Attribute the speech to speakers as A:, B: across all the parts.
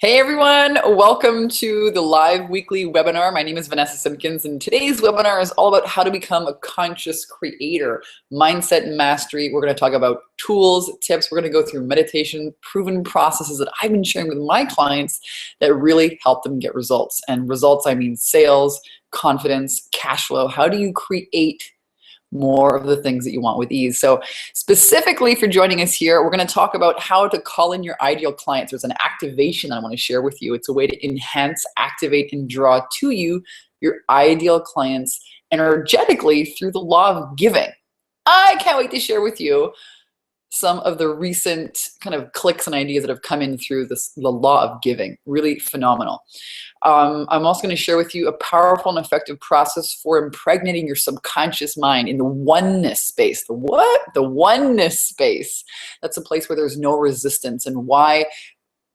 A: Hey everyone, welcome to the live weekly webinar. My name is Vanessa Simpkins, and today's webinar is all about how to become a conscious creator, mindset mastery. We're going to talk about tools, tips. We're going to go through meditation, proven processes that I've been sharing with my clients that really help them get results. And results, I mean sales, confidence, cash flow. How do you create more of the things that you want with ease? So specifically for joining us here, we're going to talk about how to call in your ideal clients. There's an activation I want to share with you. It's a way to enhance, activate, and draw to you your ideal clients energetically through the law of giving. I can't wait to share with you some of the recent kind of clicks and ideas that have come in through the law of giving. Really phenomenal. I'm also going to share with you a powerful and effective process for impregnating your subconscious mind in the oneness space. The what? The oneness space. That's a place where there's no resistance, and why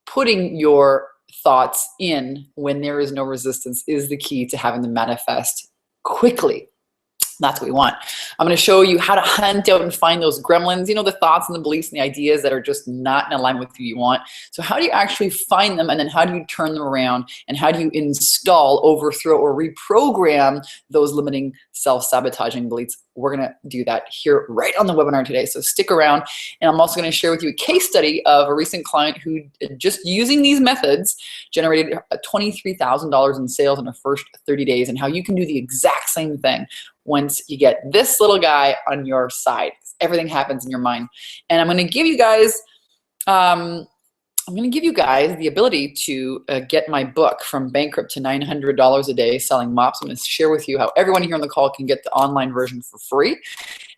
A: putting your thoughts in when there is no resistance is the key to having them manifest quickly. That's what we want. I'm going to show you how to hunt out and find those gremlins, the thoughts and the beliefs and the ideas that are just not in alignment with who you want. So how do you actually find them, and then how do you turn them around, and how do you install, overthrow, or reprogram those limiting self-sabotaging beliefs? We're going to do that here right on the webinar today. So stick around. And I'm also going to share with you a case study of a recent client who, just using these methods, generated $23,000 in sales in the first 30 days, and how you can do the exact same thing once you get this little guy on your side. Everything happens in your mind. And I'm going to give you guys the ability to get my book, From Bankrupt to $900 a Day Selling Mops. I'm going to share with you how everyone here on the call can get the online version for free.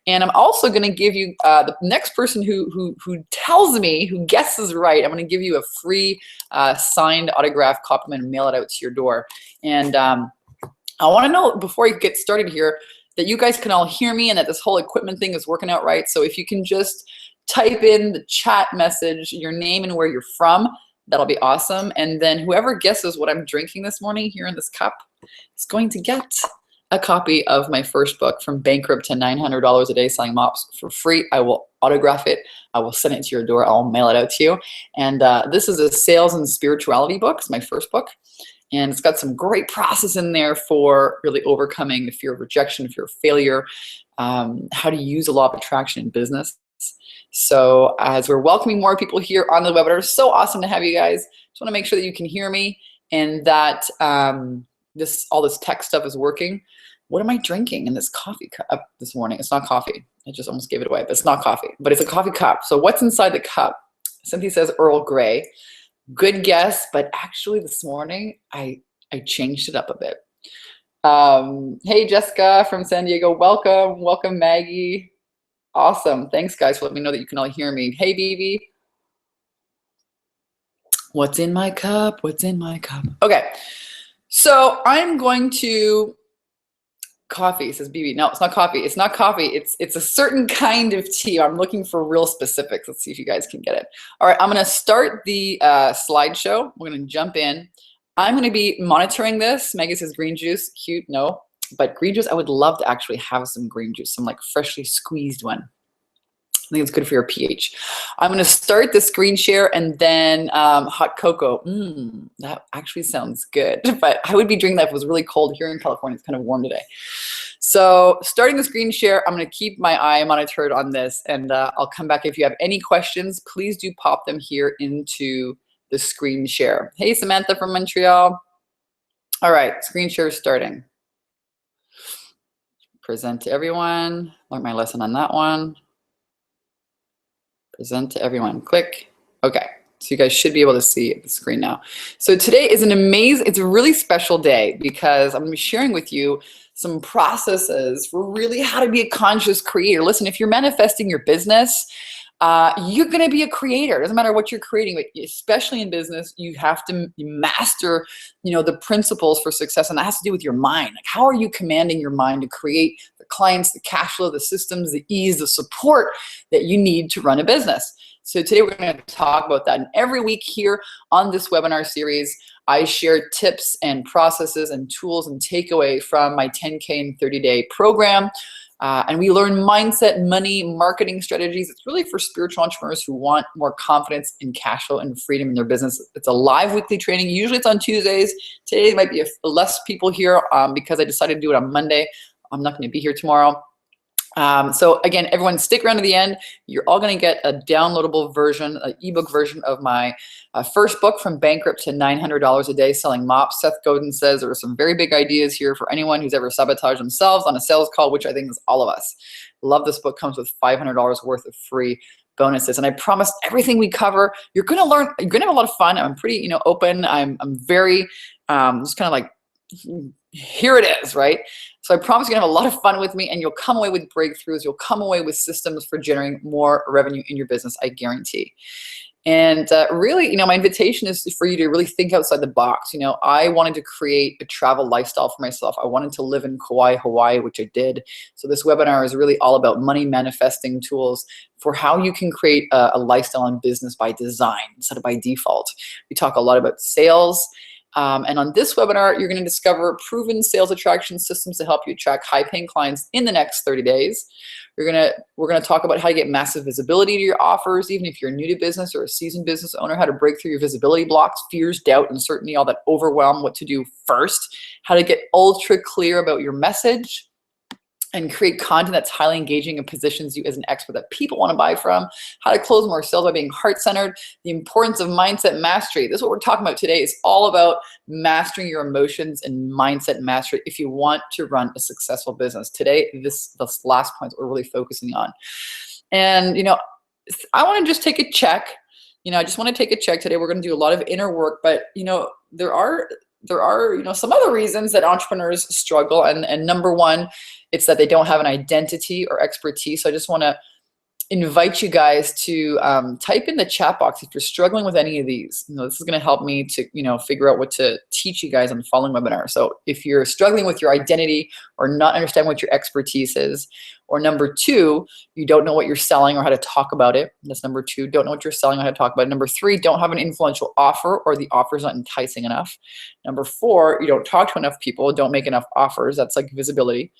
A: And I'm also going to give you the next person who tells me, who guesses right, I'm going to give you a free signed autograph copy and mail it out to your door. And I want to know, before I get started here, that you guys can all hear me and that this whole equipment thing is working out right. So if you can just type in the chat message, your name and where you're from, that'll be awesome. And then whoever guesses what I'm drinking this morning here in this cup is going to get a copy of my first book, From Bankrupt to $900 a Day Selling Mops, for free. I will autograph it. I will send it to your door. I'll mail it out to you. And this is a sales and spirituality book. It's my first book. And it's got some great process in there for really overcoming the fear of rejection, fear of failure, how to use the law of attraction in business. So as we're welcoming more people here on the webinar, so awesome to have you guys. Just want to make sure that you can hear me and that all this tech stuff is working. What am I drinking in this coffee cup this morning? It's not coffee. I just almost gave it away, but it's not coffee. But it's a coffee cup. So what's inside the cup? Cynthia says Earl Grey. Good guess, but actually this morning I changed it up a bit. Hey Jessica from San Diego, welcome. Welcome Maggie. Awesome. Thanks guys for letting me know that you can all hear me. Hey BB. What's in my cup? What's in my cup? Okay, so I'm going to coffee, says BB. No, it's not coffee. It's not coffee. It's a certain kind of tea. I'm looking for real specifics. Let's see if you guys can get it. All right, I'm going to start the slideshow. We're going to jump in. I'm going to be monitoring this. Maggie says green juice. Cute. No, but green juice, I would love to actually have some green juice, some like freshly squeezed one. I think it's good for your pH. I'm going to start the screen share, and then hot cocoa. That actually sounds good, but I would be drinking that if it was really cold. Here in California, it's kind of warm today. So starting the screen share, I'm going to keep my eye monitored on this, and I'll come back. If you have any questions, please do pop them here into the screen share. Hey, Samantha from Montreal. All right, screen share is starting. Present to everyone. Learned my lesson on that one. Present to everyone. Click. Okay. So you guys should be able to see the screen now. So today is it's a really special day because I'm going to be sharing with you some processes for really how to be a conscious creator. Listen, if you're manifesting your business, you're going to be a creator. It doesn't matter what you're creating, but especially in business, you have to master, the principles for success, and that has to do with your mind. Like, how are you commanding your mind to create the clients, the cash flow, the systems, the ease, the support that you need to run a business? So today we're going to talk about that. And every week here on this webinar series, I share tips and processes and tools and takeaway from my 10K and 30-day program. And we learn mindset, money, marketing strategies. It's really for spiritual entrepreneurs who want more confidence in cash flow and freedom in their business. It's a live weekly training. Usually it's on Tuesdays. Today might be less people here because I decided to do it on Monday. I'm not going to be here tomorrow. So again, everyone stick around to the end. You're all going to get a downloadable version, an ebook version of my first book, From Bankrupt to $900 a Day Selling Mops. Seth Godin says there are some very big ideas here for anyone who's ever sabotaged themselves on a sales call, which I think is all of us. Love this book. Comes with $500 worth of free bonuses. And I promise everything we cover, you're going to learn, you're going to have a lot of fun. I'm pretty, open. I'm very, just kind of like, here it is, right? So I promise you're gonna have a lot of fun with me and you'll come away with breakthroughs. You'll come away with systems for generating more revenue in your business, I guarantee. And really, my invitation is for you to really think outside the box. I wanted to create a travel lifestyle for myself. I wanted to live in Kauai, Hawaii, which I did. So this webinar is really all about money manifesting tools for how you can create a lifestyle and business by design instead of by default. We talk a lot about sales. And on this webinar, you're going to discover proven sales attraction systems to help you attract high-paying clients in the next 30 days. We're going to talk about how to get massive visibility to your offers, even if you're new to business or a seasoned business owner, how to break through your visibility blocks, fears, doubt, uncertainty, all that overwhelm, what to do first, how to get ultra clear about your message, and create content that's highly engaging and positions you as an expert that people want to buy from, how to close more sales by being heart-centered, the importance of mindset mastery. This is what we're talking about today. It's all about mastering your emotions and mindset mastery if you want to run a successful business. Today, this last point we're really focusing on. And, I want to just take a check. I just want to take a check today. We're going to do a lot of inner work, but, there are some other reasons that entrepreneurs struggle. And number one, it's that they don't have an identity or expertise. So I just want to invite you guys to type in the chat box if you're struggling with any of these. This is going to help me to figure out what to teach you guys on the following webinar. So if you're struggling with your identity or not understanding what your expertise is, or number two, you don't know what you're selling or how to talk about it. That's number two, don't know what you're selling or how to talk about it. Number three, don't have an influential offer or the offer is not enticing enough. Number four, you don't talk to enough people, don't make enough offers. That's like visibility.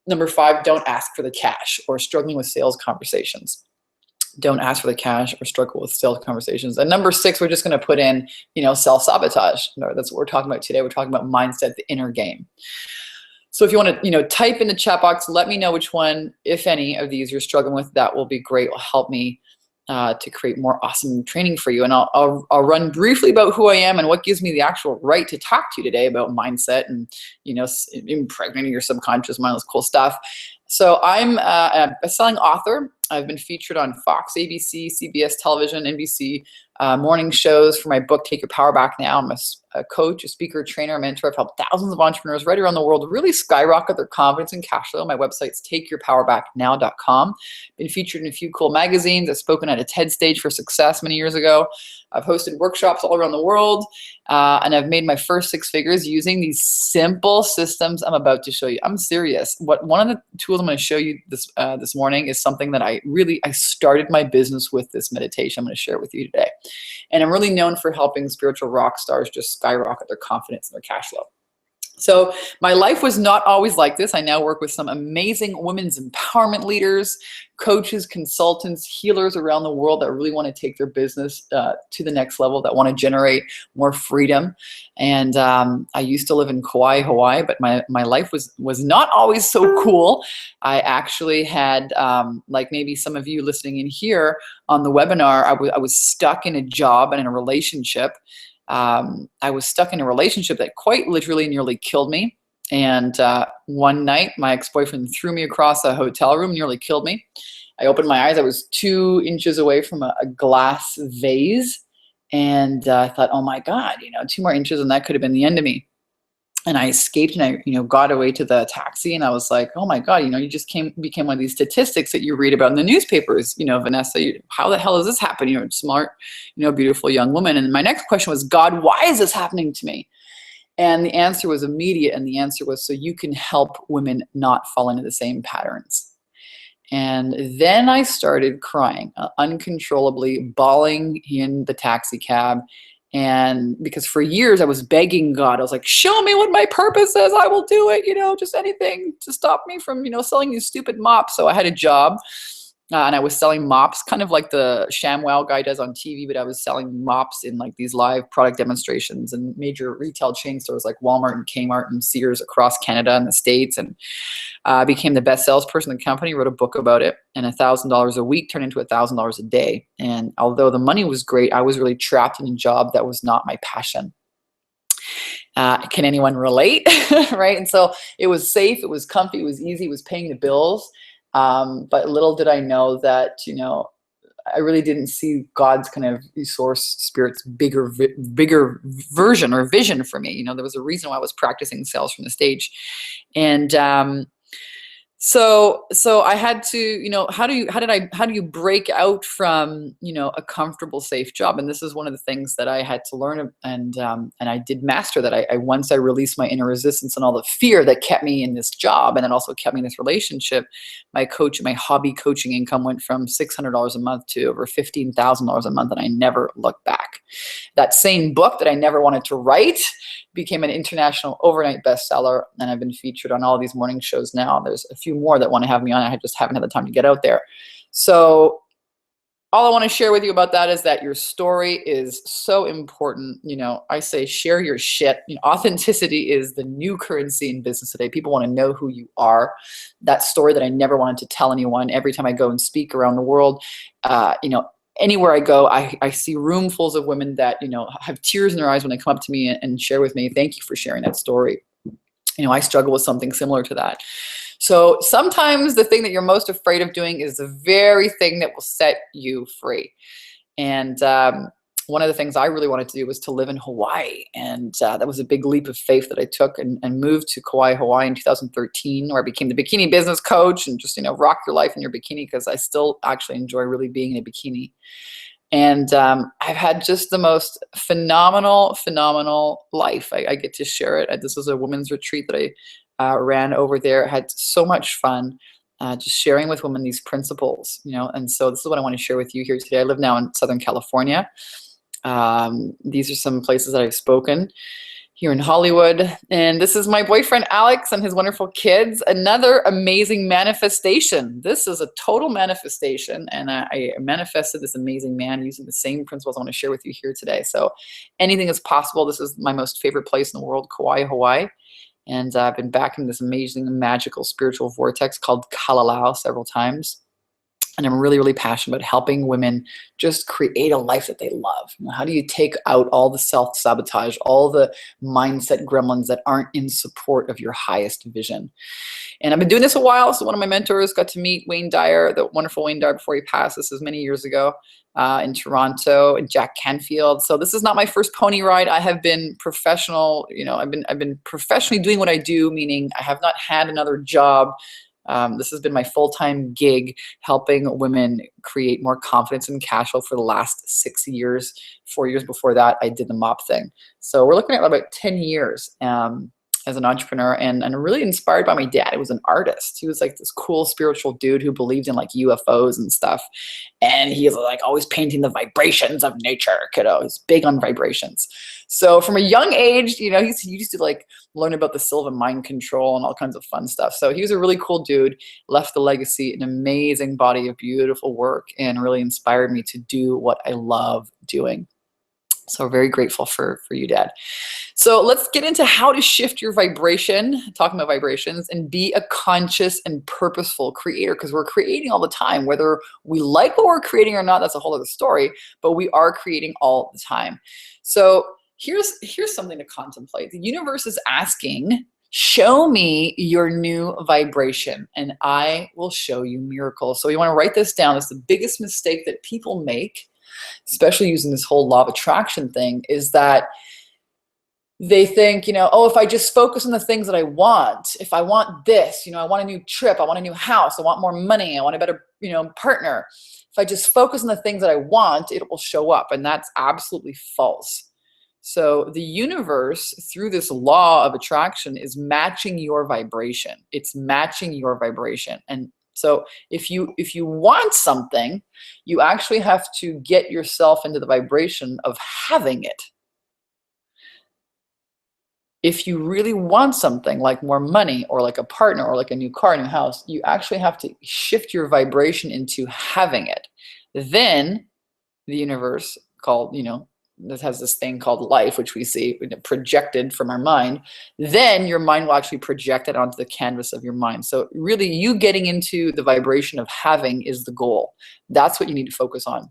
A: Number five, don't ask for the cash or struggling with sales conversations. Don't ask for the cash or struggle with sales conversations. And number six, we're just going to put in, self-sabotage. That's what we're talking about today. We're talking about mindset, the inner game. So if you want to, type in the chat box, let me know which one, if any of these you're struggling with. That will be great. It will help me to create more awesome training for you. And I'll run briefly about who I am and what gives me the actual right to talk to you today about mindset and, impregnating your subconscious mind, all this cool stuff. So I'm a best-selling author. I've been featured on Fox, ABC, CBS television, NBC morning shows for my book, Take Your Power Back Now. I'm a coach, a speaker, a trainer, a mentor. I've helped thousands of entrepreneurs right around the world really skyrocket their confidence and cash flow. My website's takeyourpowerbacknow.com. Been featured in a few cool magazines. I've spoken at a TED Stage for Success many years ago. I've hosted workshops all around the world, and I've made my first six figures using these simple systems I'm about to show you. I'm serious. One of the tools I'm going to show you this morning is something that I started my business with, this meditation I'm going to share with you today. And I'm really known for helping spiritual rock stars just skyrocket their confidence and their cash flow. So my life was not always like this. I now work with some amazing women's empowerment leaders, coaches, consultants, healers around the world that really want to take their business to the next level, that want to generate more freedom. And I used to live in Kauai, Hawaii, but my life was not always so cool. I actually had, like maybe some of you listening in here on the webinar, I was stuck in a job and in a relationship. I was stuck in a relationship that quite literally nearly killed me. And one night, my ex-boyfriend threw me across a hotel room, nearly killed me. I opened my eyes. I was 2 inches away from a glass vase. And I thought, oh my God, 2 more inches and that could have been the end of me. And I escaped and I, got away to the taxi and I was like, oh my God, you just became one of these statistics that you read about in the newspapers, Vanessa, how the hell does this happen? Smart, beautiful young woman. And my next question was, God, why is this happening to me? And the answer was immediate. And the answer was, so you can help women not fall into the same patterns. And then I started crying, uncontrollably bawling in the taxi cab. And because for years I was begging God, I was like, show me what my purpose is. I will do it, just anything to stop me from, selling these stupid mops. So I had a job and I was selling mops, kind of like the ShamWow guy does on TV, but I was selling mops in like these live product demonstrations and major retail chain stores like Walmart and Kmart and Sears across Canada and the States. And I became the best salesperson in the company, wrote a book about it, and $1,000 a week turned into $1,000 a day. And although the money was great, I was really trapped in a job that was not my passion. Can anyone relate? Right? And so it was safe, it was comfy, it was easy, it was paying the bills. But little did I know that, I really didn't see God's kind of source spirit's bigger version or vision for me. There was a reason why I was practicing sales from the stage. And so I had to, how do you break out from, a comfortable, safe job? And this is one of the things that I had to learn, and I did master that. Once I released my inner resistance and all the fear that kept me in this job, and then also kept me in this relationship, my hobby coaching income went from $600 a month to over $15,000 a month, and I never looked back. That same book that I never wanted to write became an international overnight bestseller, and I've been featured on all these morning shows now. There's a few more that want to have me on. I just haven't had the time to get out there. So all I want to share with you about that is that your story is so important. I say share your shit. Authenticity is the new currency in business today. People want to know who you are. That story that I never wanted to tell anyone. Every time I go and speak around the world, anywhere I go, I see roomfuls of women that, have tears in their eyes when they come up to me and share with me, thank you for sharing that story. I struggle with something similar to that. So sometimes the thing that you're most afraid of doing is the very thing that will set you free. And one of the things I really wanted to do was to live in Hawaii. And that was a big leap of faith that I took and moved to Kauai, Hawaii in 2013, where I became the bikini business coach and just, rock your life in your bikini, because I still actually enjoy really being in a bikini. And I've had just the most phenomenal life. I get to share it. This was a women's retreat that I ran over there. I had so much fun just sharing with women these principles, and so this is what I want to share with you here today. I live now in Southern California. These are some places that I've spoken here in Hollywood. And this is my boyfriend, Alex, and his wonderful kids. Another amazing manifestation. This is a total manifestation. And I manifested this amazing man using the same principles I want to share with you here today. So anything is possible. This is my most favorite place in the world, Kauai, Hawaii. And I've been back in this amazing, magical, spiritual vortex called Kalalau several times. And I'm really, really passionate about helping women just create a life that they love. How do you take out all the self-sabotage, all the mindset gremlins that aren't in support of your highest vision? And I've been doing this a while. So one of my mentors got to meet Wayne Dyer, the wonderful Wayne Dyer, before he passed. This was many years ago in Toronto, and Jack Canfield. So this is not my first pony ride. I have been professional. I've been professionally doing what I do, meaning I have not had another job. This has been my full-time gig, helping women create more confidence and cash flow for the last 6 years. 4 years before that, I did the mop thing. So we're looking at about 10 years as an entrepreneur, and really inspired by my dad. He was an artist. He was like this cool spiritual dude who believed in like UFOs and stuff. And he was like always painting the vibrations of nature, kiddo. He's big on vibrations. So from a young age, he used to like learn about the Sylvan mind control and all kinds of fun stuff. So he was a really cool dude, left a legacy, an amazing body of beautiful work, and really inspired me to do what I love doing. So very grateful for you, Dad. So let's get into how to shift your vibration, talking about vibrations, and be a conscious and purposeful creator, because we're creating all the time. Whether we like what we're creating or not, that's a whole other story, but we are creating all the time. So here's something to contemplate. The universe is asking, show me your new vibration, and I will show you miracles. So you want to write this down. It's the biggest mistake that people make, especially using this whole law of attraction thing, is that they think, oh, if I just focus on the things that I want, if I want this, I want a new trip, I want a new house, I want more money, I want a better, partner. If I just focus on the things that I want, it will show up. And that's absolutely false. So the universe, through this law of attraction, is matching your vibration. It's matching your vibration. And so if you want something, you actually have to get yourself into the vibration of having it. if you really want something like more money or like a partner or like a new car, new house, you actually have to shift your vibration into having it. Then the universe called, this has this thing called life, which we see projected from our mind. Then your mind will actually project it onto the canvas of your mind. So really you getting into the vibration of having is the goal. That's what you need to focus on.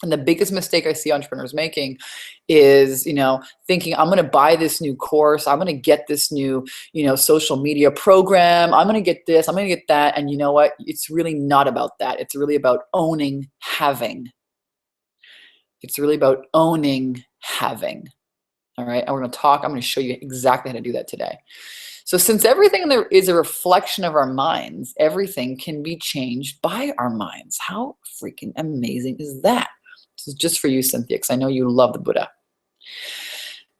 A: And the biggest mistake I see entrepreneurs making is, thinking I'm going to buy this new course. I'm going to get this new, social media program. I'm going to get this, I'm going to get that. And you know what? It's really not about that. It's really about owning having. It's really about owning having. All right. And we're going to talk, I'm going to show you exactly how to do that today. So since everything there is a reflection of our minds, everything can be changed by our minds. How freaking amazing is that? This is just for you, Cynthia, because I know you love the Buddha.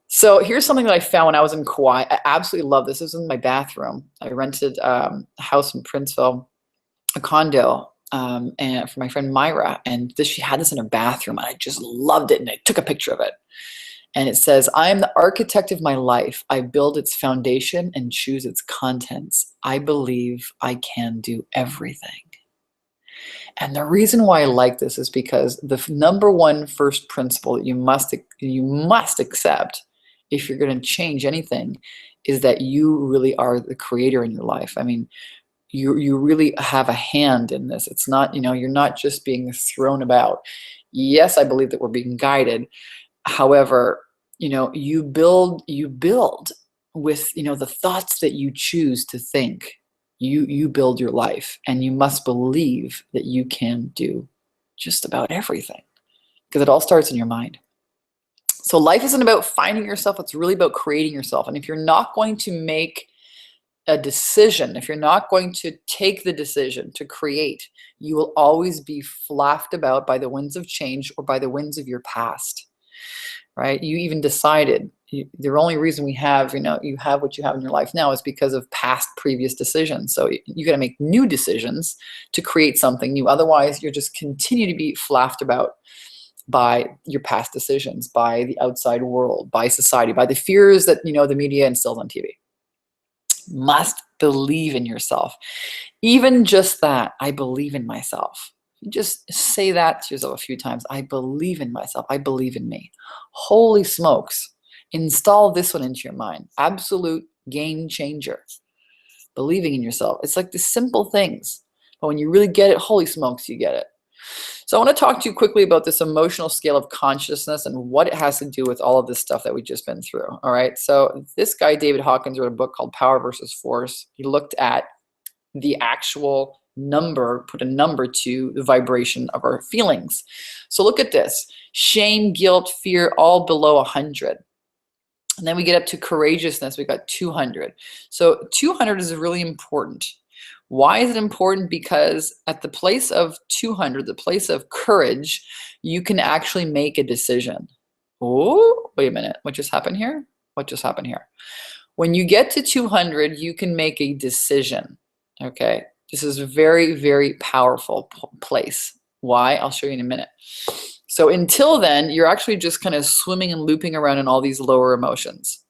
A: So here's something that I found when I was in Kauai. I absolutely love this. This was in my bathroom. I rented a house in Princeville, a condo, and for my friend Myra. And she had this in her bathroom. And I just loved it. And I took a picture of it. And it says, I am the architect of my life. I build its foundation and choose its contents. I believe I can do everything. And the reason why I like this is because the number one first principle that you must accept if you're going to change anything is that you really are the creator in your life. I mean, you really have a hand in this. It's not, you're not just being thrown about. Yes, I believe that we're being guided. However, you build with, the thoughts that you choose to think. You build your life, and you must believe that you can do just about everything, because it all starts in your mind. So life isn't about finding yourself. It's really about creating yourself. And if you're not going to make a decision, if you're not going to take the decision to create, you will always be flapped about by the winds of change or by the winds of your past, right? You even decided. The only reason we have, you have what you have in your life now is because of past previous decisions. So you got to make new decisions to create something new. Otherwise, you're just continue to be flapped about by your past decisions, by the outside world, by society, by the fears that, the media instills on TV. Must believe in yourself. Even just that, I believe in myself. Just say that to yourself a few times. I believe in myself. I believe in me. Holy smokes. Install this one into your mind. Absolute game changer. Believing in yourself. It's like the simple things. But when you really get it, holy smokes, you get it. So I want to talk to you quickly about this emotional scale of consciousness and what it has to do with all of this stuff that we've just been through. All right. So this guy, David Hawkins, wrote a book called Power versus Force. He looked at the actual number, put a number to the vibration of our feelings. So look at this. Shame, guilt, fear, all below 100. And then we get up to courageousness. We got 200. So 200 is really important. Why is it important? Because at the place of 200, the place of courage, you can actually make a decision. Oh, wait a minute. What just happened here? What just happened here? When you get to 200, you can make a decision. Okay. This is a very, very powerful place. Why? I'll show you in a minute. So until then, you're actually just kind of swimming and looping around in all these lower emotions.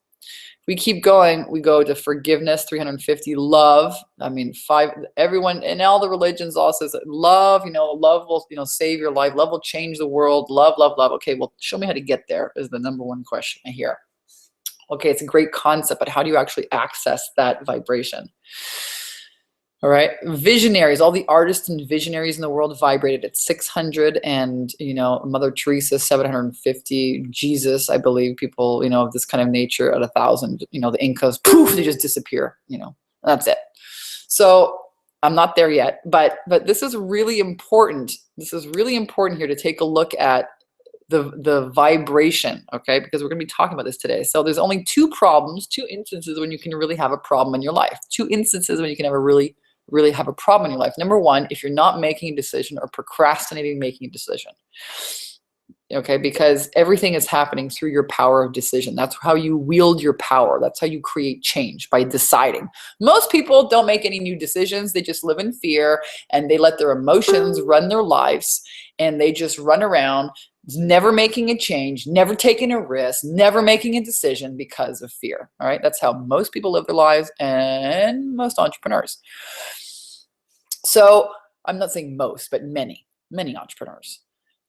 A: We keep going, we go to forgiveness, 350, love. I mean, 5, everyone in all the religions also says love, love will, save your life. Love will change the world. Love, love, love. Okay, well, show me how to get there is the number one question I hear. Okay, it's a great concept, but how do you actually access that vibration? All right, visionaries, all the artists and visionaries in the world vibrated at 600, and Mother Teresa 750, Jesus, I believe, people of this kind of nature at 1,000. The Incas, poof, they just disappear. That's it. So I'm not there yet, but this is really important. This is really important here to take a look at the vibration, okay? Because we're going to be talking about this today. So there's only two instances when you can really have a problem in your life. 2 instances when you can have a really have a problem in your life. Number one, if you're not making a decision or procrastinating making a decision. Okay, because everything is happening through your power of decision. That's how you wield your power. That's how you create change, by deciding. Most people don't make any new decisions. They just live in fear and they let their emotions run their lives. and they just run around never making a change, never taking a risk, never making a decision because of fear. All right, that's how most people live their lives and most entrepreneurs. So I'm not saying most, but many entrepreneurs.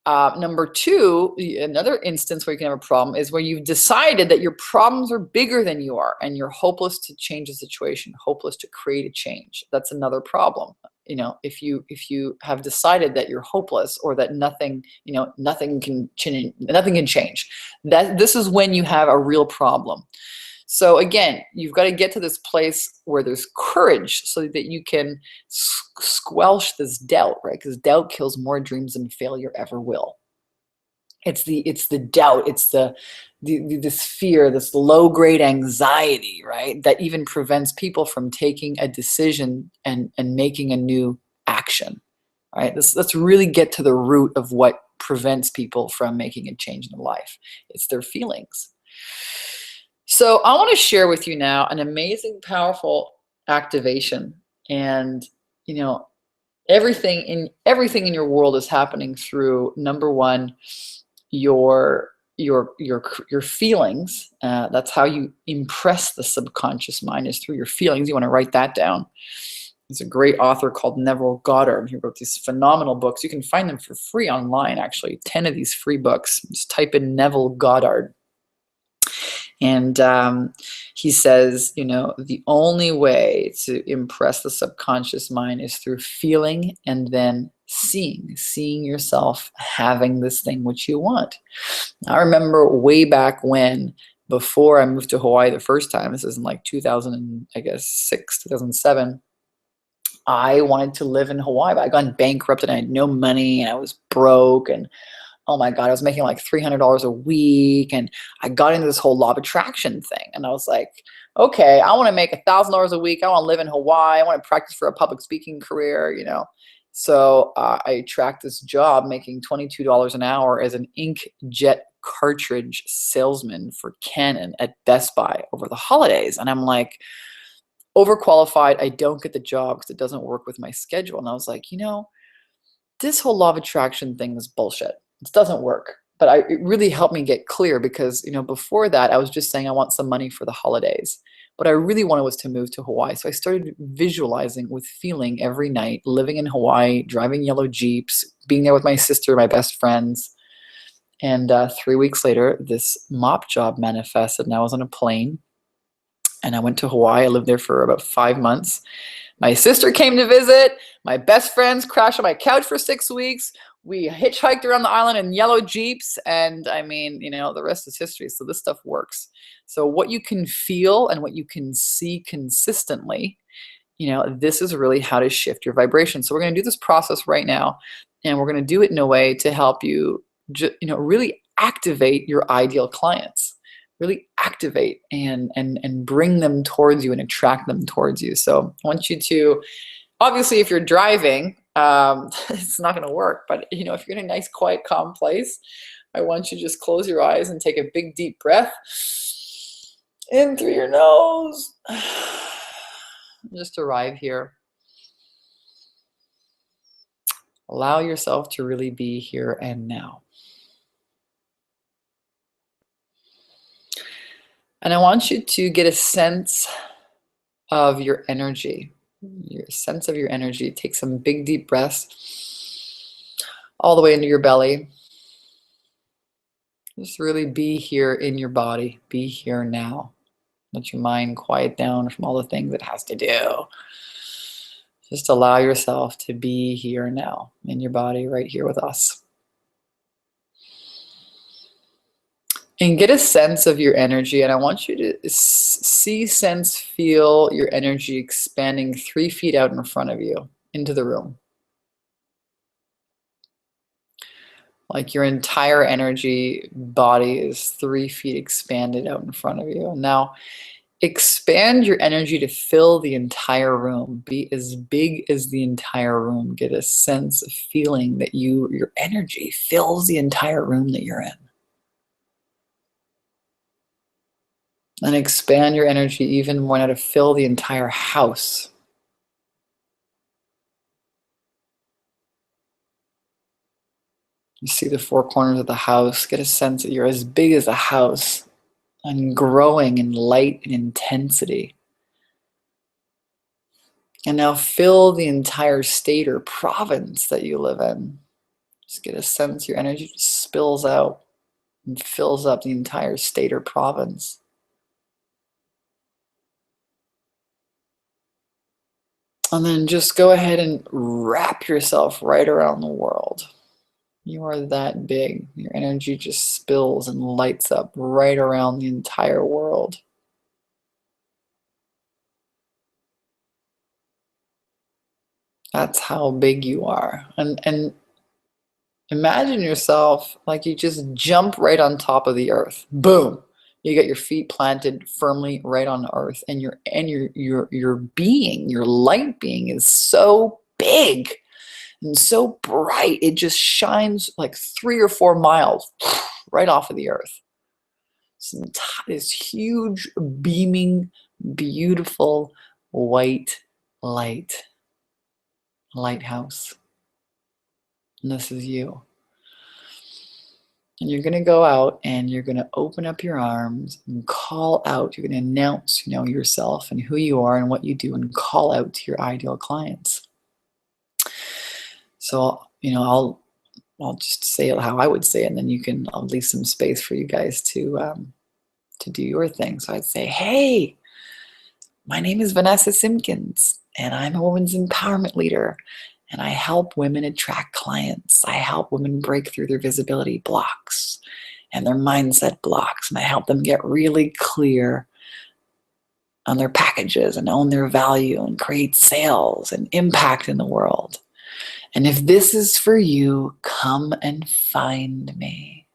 A: Number two, another instance where you can have a problem is where you've decided that your problems are bigger than you are and you're hopeless to change the situation, hopeless to create a change. That's another problem. If you have decided that you're hopeless or that nothing can change, that this is when you have a real problem. So again, you've got to get to this place where there's courage so that you can squelch this doubt, right? Because doubt kills more dreams than failure ever will. It's the doubt, it's this fear, this low-grade anxiety, right? That even prevents people from taking a decision and making a new action, right? Let's really get to the root of what prevents people from making a change in their life. It's their feelings. So I want to share with you now an amazing, powerful activation. And everything in your world is happening through, number one, your feelings. That's how you impress the subconscious mind, is through your feelings. You want to write that down. There's a great author called Neville Goddard. He wrote these phenomenal books. You can find them for free online, actually. 10 of these free books. Just type in Neville Goddard. And he says, the only way to impress the subconscious mind is through feeling and then seeing yourself having this thing which you want. I remember way back when, before I moved to Hawaii the first time, this is in like 2006, 2007, I wanted to live in Hawaii, but I'd gone bankrupt and I had no money and I was broke, and oh my God, I was making like $300 a week, and I got into this whole law of attraction thing. And I was like, okay, I want to make $1,000 a week. I want to live in Hawaii. I want to practice for a public speaking career, So I tracked this job making $22 an hour as an inkjet cartridge salesman for Canon at Best Buy over the holidays. And I'm like, overqualified. I don't get the job because it doesn't work with my schedule. And I was like, this whole law of attraction thing is bullshit. It doesn't work. But it really helped me get clear because, before that, I was just saying I want some money for the holidays. What I really wanted was to move to Hawaii. So I started visualizing with feeling every night, living in Hawaii, driving yellow Jeeps, being there with my sister, my best friends. And 3 weeks later, this mop job manifested, and I was on a plane. And I went to Hawaii. I lived there for about 5 months. My sister came to visit. My best friends crashed on my couch for 6 weeks. We hitchhiked around the island in yellow Jeeps. And I mean, the rest is history. So this stuff works. So what you can feel and what you can see consistently, this is really how to shift your vibration. So we're going to do this process right now. And we're going to do it in a way to help you, really activate your ideal clients. Really activate and bring them towards you and attract them towards you. So I want you to, obviously, if you're driving, it's not going to work. But if you're in a nice, quiet, calm place, I want you to just close your eyes and take a big, deep breath in through your nose. Just arrive here. Allow yourself to really be here and now. And I want you to get a sense of your energy, Take some big, deep breaths all the way into your belly. Just really be here in your body. Be here now. Let your mind quiet down from all the things it has to do. Just allow yourself to be here now in your body, right here with us. And get a sense of your energy. And I want you to see, sense, feel your energy expanding 3 feet out in front of you into the room. Like your entire energy body is 3 feet expanded out in front of you. And now expand your energy to fill the entire room. Be as big as the entire room. Get a sense of feeling that your energy fills the entire room that you're in. And expand your energy even more now to fill the entire house. You see the four corners of the house. Get a sense that you're as big as a house and growing in light and intensity. And now fill the entire state or province that you live in. Just get a sense your energy just spills out and fills up the entire state or province. And then just go ahead and wrap yourself right around the world. You are that big. Your energy just spills and lights up right around the entire world. That's how big you are. And imagine yourself like you just jump right on top of the earth. Boom. You got your feet planted firmly right on earth, and your being, your light being is so big and so bright. It just shines like 3 or 4 miles right off of the earth. This huge, beaming, beautiful white lighthouse. And this is you. And you're going to go out and you're going to open up your arms and call out. You're going to announce, yourself and who you are and what you do, and call out to your ideal clients. So, I'll just say it how I would say it, and then I'll leave some space for you guys to do your thing. So I'd say, hey, my name is Vanessa Simpkins, and I'm a women's empowerment leader, and I help women attract clients. I help women break through their visibility blocks and their mindset blocks, and I help them get really clear on their packages and own their value and create sales and impact in the world. And if this is for you, come and find me.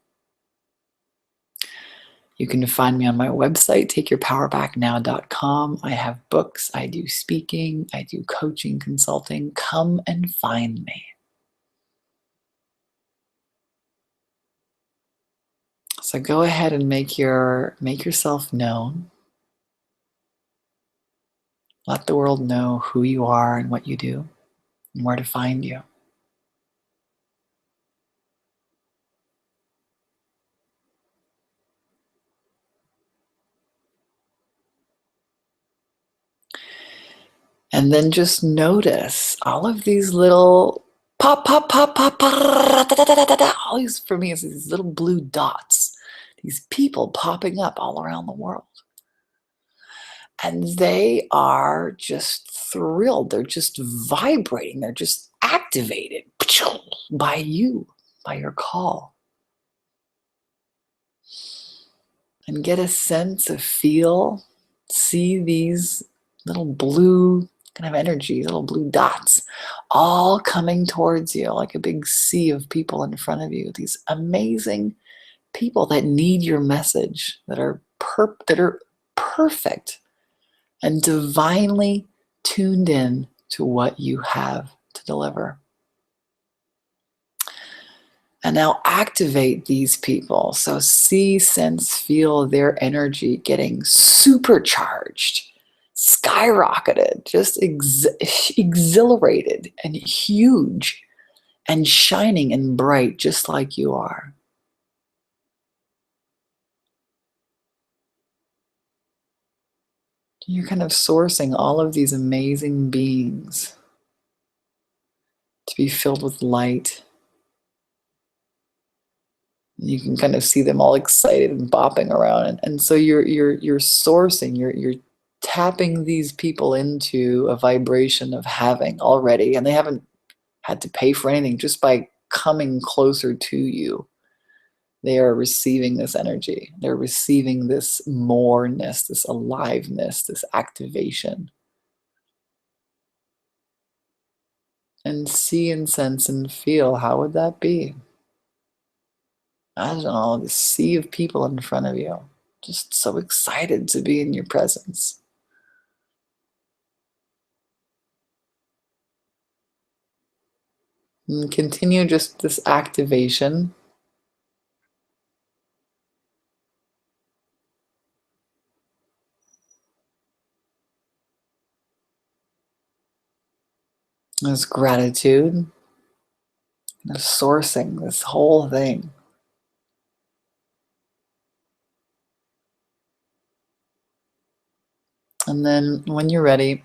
A: You can find me on my website, takeyourpowerbacknow.com. I have books, I do speaking, I do coaching, consulting. Come and find me. So go ahead and make yourself known. Let the world know who you are and what you do and where to find you. And then just notice all of these little pop, pop, pop, pop, pop, da, da, da, da, da. All these, for me, is these little blue dots, these people popping up all around the world. And they are just thrilled. They're just vibrating. They're just activated by you, by your call. And get a sense of see these little blue kind of energy, little blue dots, all coming towards you like a big sea of people in front of you. These amazing people that need your message, that are perfect and divinely tuned in to what you have to deliver. And now activate these people. So see, sense, feel their energy getting supercharged, skyrocketed, just exhilarated and huge and shining and bright, just like you are. You're kind of sourcing all of these amazing beings to be filled with light. You can kind of see them all excited and bopping around, and so you're sourcing, you're tapping these people into a vibration of having already, and they haven't had to pay for anything. Just by coming closer to you, they are receiving this energy. They're receiving this moreness, this aliveness, this activation. And see and sense and feel, how would that be? Imagine all this sea of people in front of you, just so excited to be in your presence. And continue just this activation. This gratitude. sourcing this whole thing. And then when you're ready,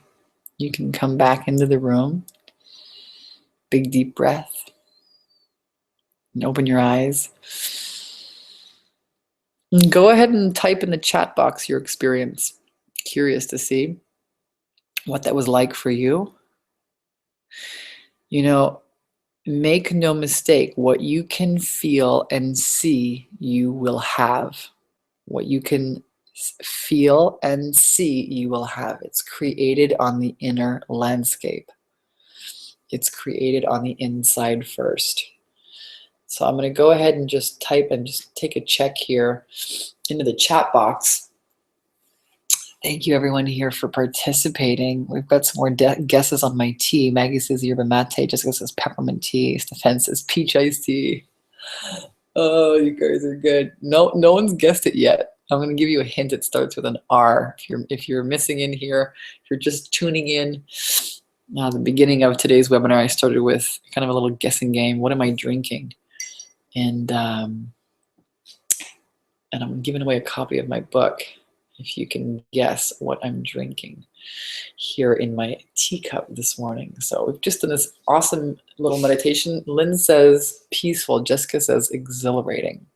A: you can come back into the room. Big deep breath. And open your eyes. And go ahead and type in the chat box your experience. Curious to see what that was like for you. You know, make no mistake, what you can feel and see, you will have. What you can feel and see, you will have. It's created on the inner landscape. It's created on the inside first. So I'm going to go ahead and just type and just take a check here into the chat box. Thank you everyone here for participating. We've got some more guesses on my tea. Maggie says yerba mate. Jessica says peppermint tea. Stefan says peach iced tea. Oh, you guys are good. No one's guessed it yet. I'm going to give you a hint. It starts with an R. If you're missing in here, if you're just tuning in, the beginning of today's webinar, I started with kind of a little guessing game. What am I drinking? And I'm giving away a copy of my book. If you can guess what I'm drinking here in my teacup this morning. So we've just done this awesome little meditation. Lynn says peaceful. Jessica says exhilarating.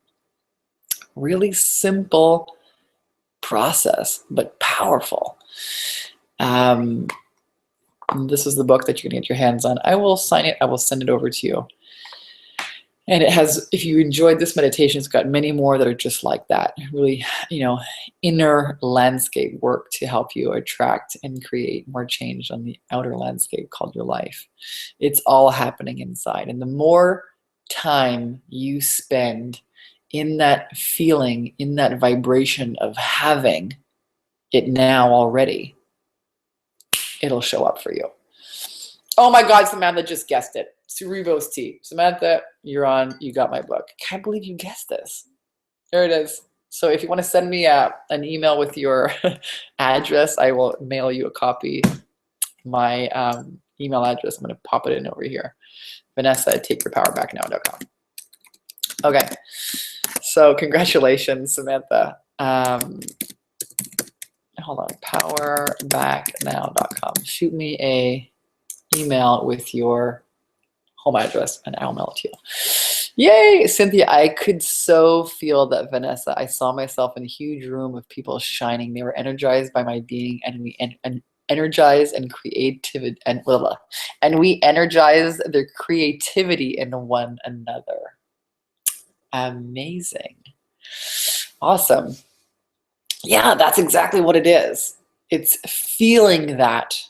A: Really simple process, but powerful. This is the book that you can get your hands on. I will sign it. I will send it over to you. And it has, if you enjoyed this meditation, it's got many more that are just like that. Really, inner landscape work to help you attract and create more change on the outer landscape called your life. It's all happening inside. And the more time you spend in that feeling, in that vibration of having it now already, it'll show up for you. Oh my God, Samantha just guessed it. Cerebos tea. Samantha, you're on. You got my book. Can't believe you guessed this. There it is. So if you want to send me an email with your address, I will mail you a copy. My email address, I'm going to pop it in over here. Vanessa at takeyourpowerbacknow.com. Okay. So congratulations, Samantha. Hold on. Powerbacknow.com. Shoot me a email with your home address and I'll mail it to you. Yay, Cynthia, I could so feel that, Vanessa. I saw myself in a huge room of people shining. They were energized by my being, and we energize and creativity and we energize their creativity in one another. Amazing. Awesome. Yeah, that's exactly what it is. It's feeling that.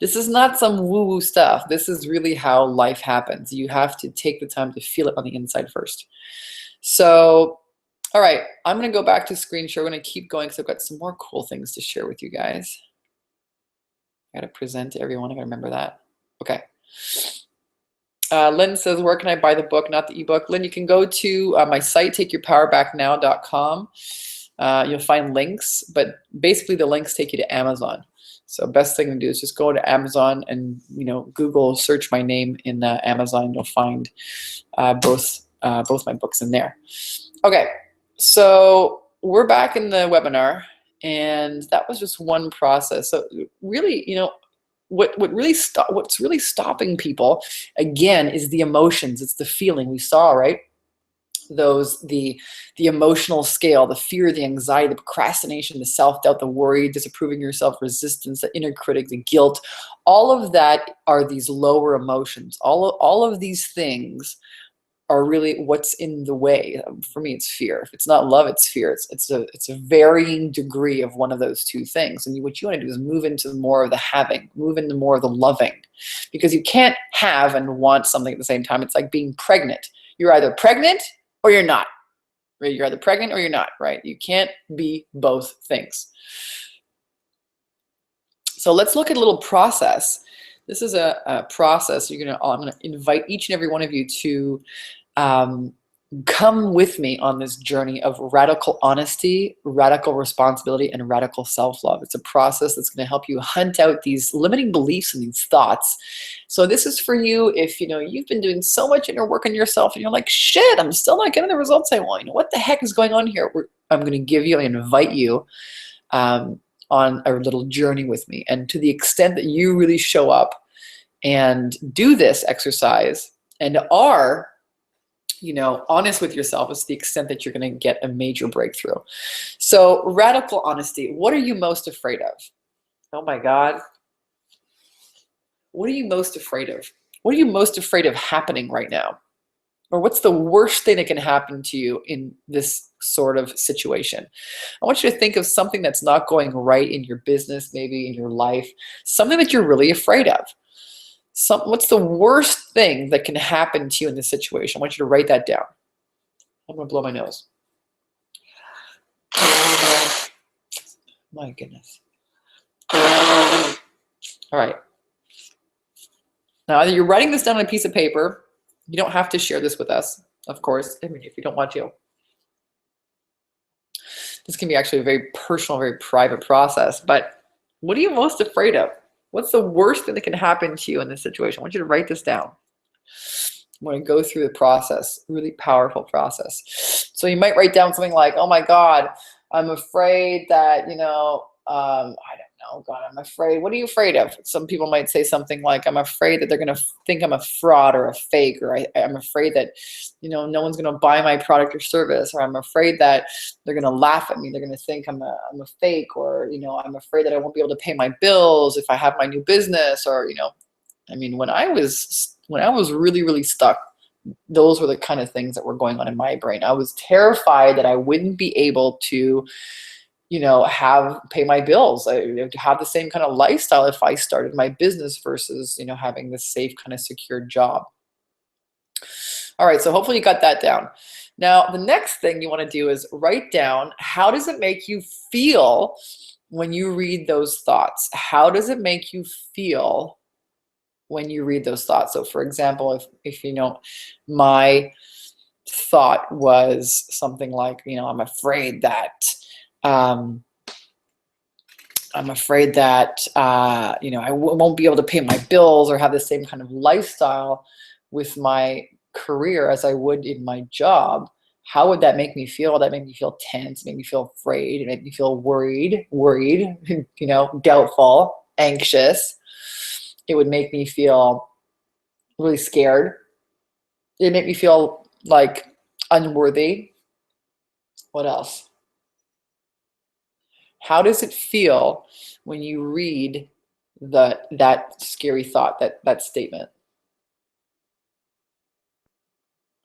A: This is not some woo-woo stuff. This is really how life happens. You have to take the time to feel it on the inside first. So, all right, I'm going to go back to screen share. We're going to keep going because I've got some more cool things to share with you guys. I got to present to everyone. I got to remember that. Okay. Lynn says, where can I buy the book, not the ebook? Lynn, you can go to my site, takeyourpowerbacknow.com. You'll find links, but basically the links take you to Amazon. So best thing to do is just go to Amazon and Google search my name in Amazon. You'll find both my books in there. Okay, so we're back in the webinar, and that was just one process. So really, what's really stopping people again is the emotions. It's the feeling we saw, right? The emotional scale, the fear, the anxiety, the procrastination, the self-doubt, the worry, disapproving yourself, resistance, the inner critic, the guilt, all of that are these lower emotions. All of these things are really what's in the way. For me, it's fear. If it's not love, it's fear. It's a varying degree of one of those two things. And what you want to do is move into more of the having, move into more of the loving, because you can't have and want something at the same time. It's like being pregnant. You're either pregnant or you're not, right? You're either pregnant or you're not, right? You can't be both things. So let's look at a little process. This is a process. I'm going to invite each and every one of you to come with me on this journey of radical honesty, radical responsibility, and radical self-love. It's a process that's going to help you hunt out these limiting beliefs and these thoughts. So this is for you if you've been doing so much inner work on yourself and you're like, shit, I'm still not getting the results I want. What the heck is going on here? I'm going to give you and invite you on a little journey with me. And to the extent that you really show up and do this exercise and are honest with yourself, is the extent that you're going to get a major breakthrough. So radical honesty. What are you most afraid of? Oh my God. What are you most afraid of? What are you most afraid of happening right now? Or what's the worst thing that can happen to you in this sort of situation? I want you to think of something that's not going right in your business, maybe in your life, something that you're really afraid of. What's the worst thing that can happen to you in this situation? I want you to write that down. I'm going to blow my nose. My goodness. All right. Now, either you're writing this down on a piece of paper. You don't have to share this with us, of course. I mean, if you don't want to. This can be actually a very personal, very private process. But what are you most afraid of? What's the worst thing that can happen to you in this situation? I want you to write this down. I'm going to go through the process, really powerful process. So you might write down something like, oh my God, I'm afraid that, I don't know, God, I'm afraid. What are you afraid of? Some people might say something like, I'm afraid that they're going to think I'm a fraud or a fake, or I'm afraid that, no one's going to buy my product or service, or I'm afraid that they're going to laugh at me. They're going to think I'm a fake, or, I'm afraid that I won't be able to pay my bills if I have my new business, or, I mean, when I was really, really stuck, those were the kind of things that were going on in my brain. I was terrified that I wouldn't be able to, pay my bills. I have the same kind of lifestyle if I started my business versus, having this safe kind of secure job. All right, so hopefully you got that down. Now, the next thing you want to do is write down, how does it make you feel when you read those thoughts? How does it make you feel when you read those thoughts? So for example, if my thought was something like, I'm afraid that I won't be able to pay my bills or have the same kind of lifestyle with my career as I would in my job. How would that make me feel? That make me feel tense, make me feel afraid, it make me feel worried, doubtful, anxious. It would make me feel really scared. It made me feel like unworthy. What else? How does it feel when you read that scary thought, that statement?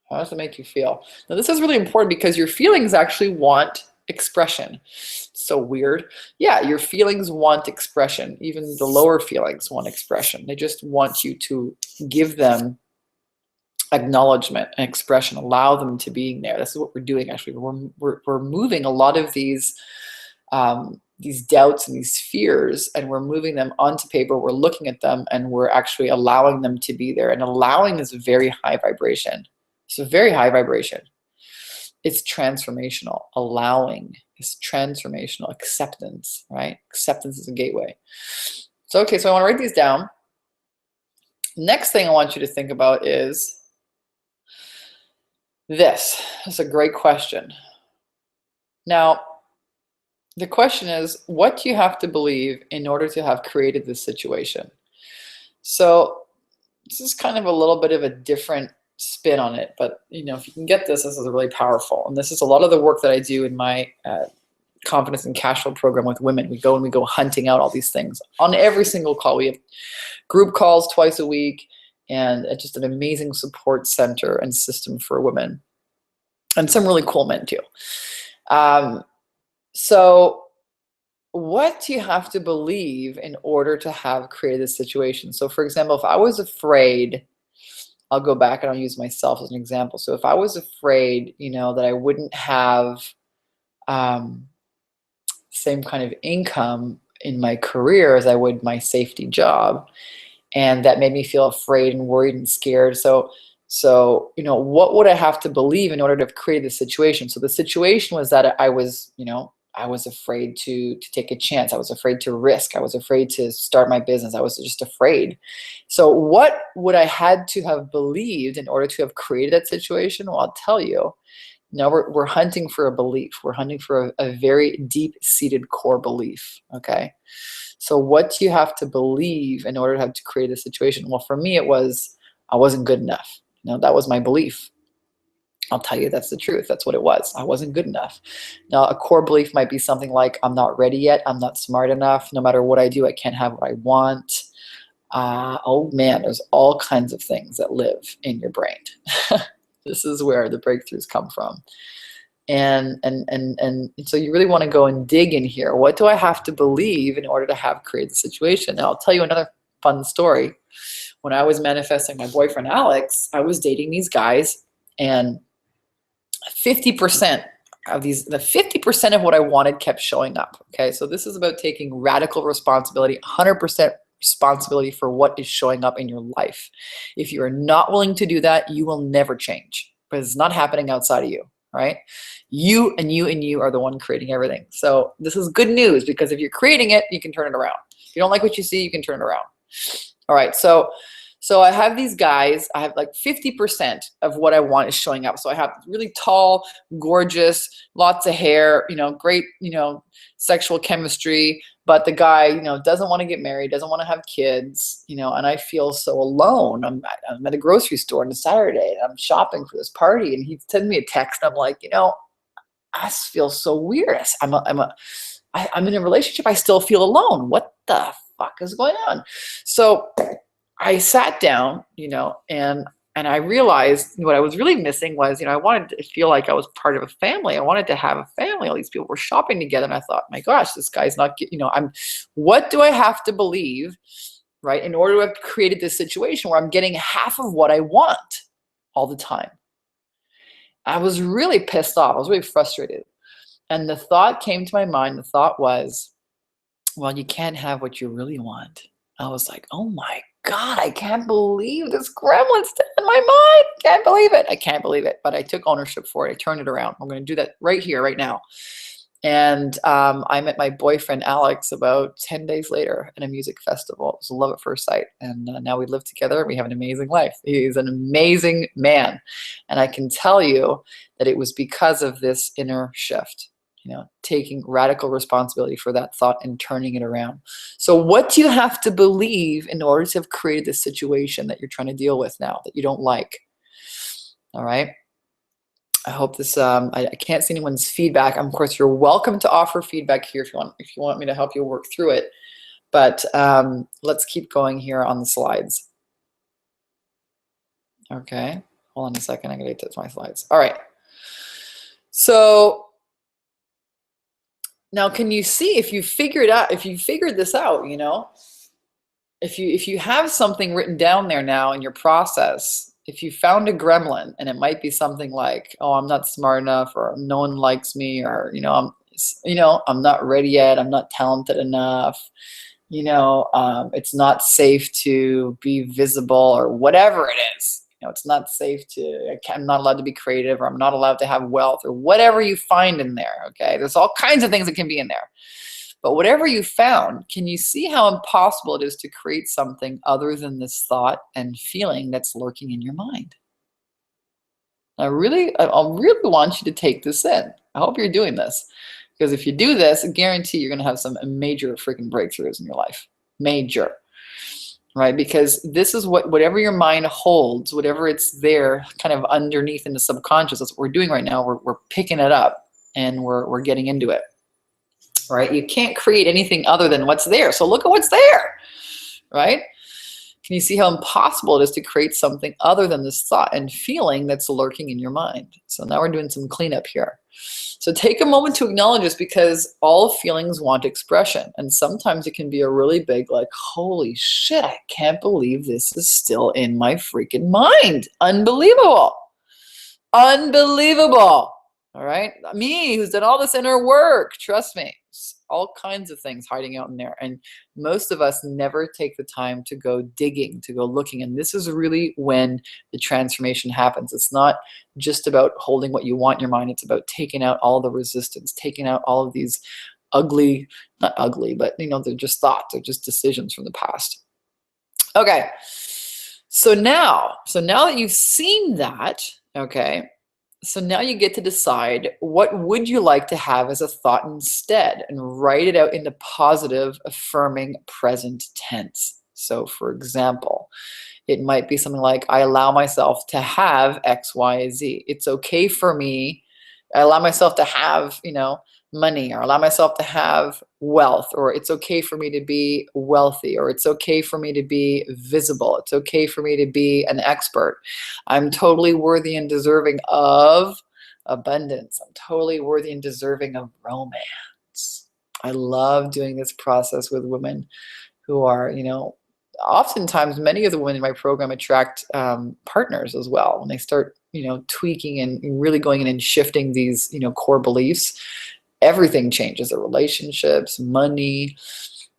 A: How does it make you feel? Now, this is really important because your feelings actually want expression. So weird. Yeah, your feelings want expression. Even the lower feelings want expression. They just want you to give them acknowledgement and expression. Allow them to be there. This is what we're doing. Actually, we're moving a lot of these doubts and these fears, and we're moving them onto paper. We're looking at them, and we're actually allowing them to be there. And allowing is a very high vibration. It's a very high vibration. It's transformational. Allowing is transformational. Acceptance, right? Acceptance is a gateway. So, okay, so I want to write these down. Next thing I want you to think about is this. That's a great question. Now, the question is, what do you have to believe in order to have created this situation? So this is kind of a little bit of a different spin on it, but if you can get this is really powerful. And this is a lot of the work that I do in my confidence and cash flow program with women. We go hunting out all these things on every single call. We have group calls twice a week, and just an amazing support center and system for women, and some really cool men too. So what do you have to believe in order to have created this situation? So for example, if I was afraid, I'll go back and I'll use myself as an example. So if I was afraid, that I wouldn't have same kind of income in my career as I would my safety job, and that made me feel afraid and worried and scared. So So, what would I have to believe in order to create the situation? So the situation was that I was, I was afraid to take a chance. I was afraid to risk. I was afraid to start my business. I was just afraid. So what would I had to have believed in order to have created that situation? Well, I'll tell you. Now we're hunting for a belief. We're hunting for a very deep-seated core belief. Okay. So what do you have to believe in order to have to create a situation? Well, for me, it was I wasn't good enough. That was my belief. I'll tell you that's the truth. That's what it was. I wasn't good enough. Now, a core belief might be something like, I'm not ready yet. I'm not smart enough. No matter what I do, I can't have what I want. Oh man, there's all kinds of things that live in your brain. This is where the breakthroughs come from. And so you really want to go and dig in here. What do I have to believe in order to have created the situation? Now, I'll tell you another fun story. When I was manifesting my boyfriend, Alex, I was dating these guys, and 50% of the 50% of what I wanted kept showing up. Okay, so this is about taking radical responsibility, 100% responsibility for what is showing up in your life. If you are not willing to do that, you will never change, because it's not happening outside of you, right? You and you and you are the one creating everything. So this is good news, because if you're creating it, you can turn it around. If you don't like what you see, you can turn it around. All right, so I have these guys. I have like 50% of what I want is showing up. So I have really tall, gorgeous, lots of hair, great, sexual chemistry. But the guy, doesn't want to get married, doesn't want to have kids, and I feel so alone. I'm at a grocery store on a Saturday, and I'm shopping for this party, and he sent me a text. And I'm like, I feel so weird. I'm in a relationship. I still feel alone. What the fuck is going on? So I sat down, and I realized what I was really missing was, I wanted to feel like I was part of a family. I wanted to have a family. All these people were shopping together, and I thought, my gosh, this guy's not, what do I have to believe, right, in order to have created this situation where I'm getting half of what I want all the time? I was really pissed off. I was really frustrated. And the thought came to my mind. The thought was, well, you can't have what you really want. I was like, oh my God, I can't believe this gremlin's still in my mind. Can't believe it. I can't believe it. But I took ownership for it. I turned it around. I'm going to do that right here, right now. And I met my boyfriend, Alex, about 10 days later at a music festival. It was love at first sight. And now we live together. We have an amazing life. He's an amazing man. And I can tell you that it was because of this inner shift. Taking radical responsibility for that thought and turning it around. So what do you have to believe in order to have created this situation that you're trying to deal with now that you don't like? All right. I hope this, I can't see anyone's feedback. Of course, you're welcome to offer feedback here if you want me to help you work through it. But let's keep going here on the slides. Okay. Hold on a second. I'm going to get to my slides. All right. So now, can you see if you figured this out, if you have something written down there now in your process, if you found a gremlin, and it might be something like, oh, I'm not smart enough, or no one likes me, or, I'm not ready yet. I'm not talented enough. It's not safe to be visible, or whatever it is. It's not safe I'm not allowed to be creative, or I'm not allowed to have wealth, or whatever you find in there, okay? There's all kinds of things that can be in there. But whatever you found, can you see how impossible it is to create something other than this thought and feeling that's lurking in your mind? I really want you to take this in. I hope you're doing this. Because if you do this, I guarantee you're going to have some major freaking breakthroughs in your life. Major. Right? Because this is whatever your mind holds, whatever it's there kind of underneath in the subconscious, that's what we're doing right now. We're picking it up, and we're getting into it. Right? You can't create anything other than what's there. So look at what's there. Right? Can you see how impossible it is to create something other than this thought and feeling that's lurking in your mind? So now we're doing some cleanup here. So take a moment to acknowledge this, because all feelings want expression. And sometimes it can be a really big, like, holy shit, I can't believe this is still in my freaking mind. Unbelievable. Unbelievable. All right. Me, who's done all this inner work, trust me, all kinds of things hiding out in there. And most of us never take the time to go digging, to go looking. And this is really when the transformation happens. It's not just about holding what you want in your mind. It's about taking out all the resistance, taking out all of these ugly, not ugly, but they're just thoughts, they're just decisions from the past. Okay. So now that you've seen that, okay, so now you get to decide, what would you like to have as a thought instead, and write it out in the positive, affirming present tense. So for example, it might be something like, I allow myself to have X, Y, Z. It's okay for me. I allow myself to have, money, or allow myself to have wealth, or it's okay for me to be wealthy, or it's okay for me to be visible. It's okay for me to be an expert. I'm totally worthy and deserving of abundance. I'm totally worthy and deserving of romance. I love doing this process with women who are, oftentimes many of the women in my program attract partners as well. When they start, tweaking and really going in and shifting these, core beliefs, everything changes. The relationships, money,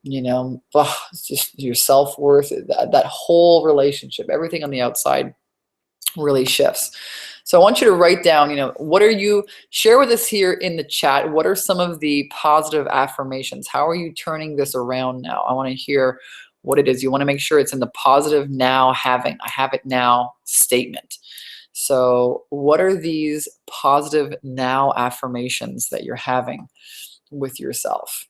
A: it's just your self-worth, that whole relationship, everything on the outside really shifts. So I want you to write down, share with us here in the chat, what are some of the positive affirmations? How are you turning this around now? I want to hear what it is. You want to make sure it's in the positive now having, I have it now statement. So what are these positive now affirmations that you're having with yourself?